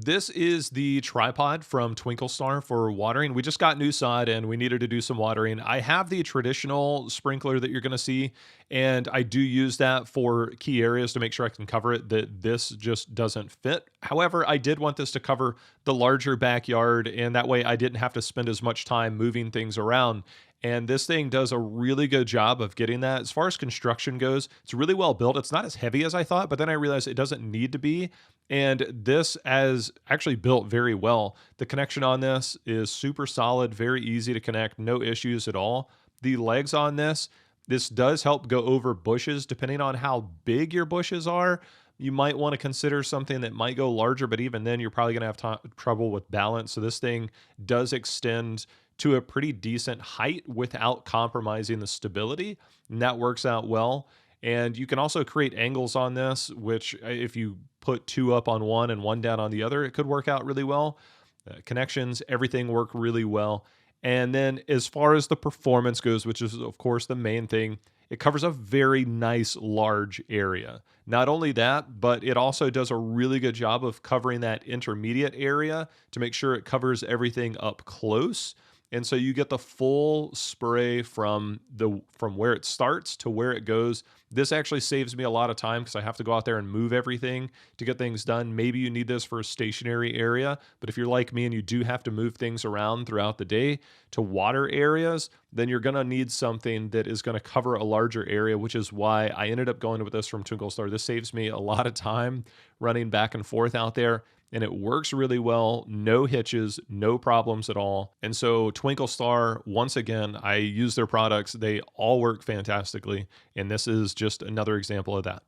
This is the tripod from Twinkle Star for watering. We just got new sod and we needed to do some watering. I have the traditional sprinkler that you're going to see, and I do use that for key areas to make sure I can cover it. That this just doesn't fit. However, I did want this to cover the larger backyard, and that way I didn't have to spend as much time moving things around. And this thing does a really good job of getting that. As far as construction goes, it's really well built. It's not as heavy as I thought, but then I realized it doesn't need to be. And this has actually built very well. The connection on this is super solid, very easy to connect, no issues at all. The legs on this does help go over bushes depending on how big your bushes are. You might want to consider something that might go larger, but even then you're probably going to have trouble with balance. So this thing does extend to a pretty decent height without compromising the stability, and that works out well. And you can also create angles on this, which if you put two up on one and one down on the other, it could work out really well. Connections, everything work really well. And then as far as the performance goes, which is of course the main thing, it covers a very nice large area. Not only that, but it also does a really good job of covering that intermediate area to make sure it covers everything up close. And so you get the full spray from where it starts to where it goes. This actually saves me a lot of time because I have to go out there and move everything to get things done. Maybe you need this for a stationary area, but if you're like me and you do have to move things around throughout the day to water areas, then you're going to need something that is going to cover a larger area, which is why I ended up going with this from Twinkle Star. This saves me a lot of time running back and forth out there, and it works really well. No hitches, no problems at all. And so Twinkle Star, once again, I use their products. They all work fantastically, and this is just another example of that.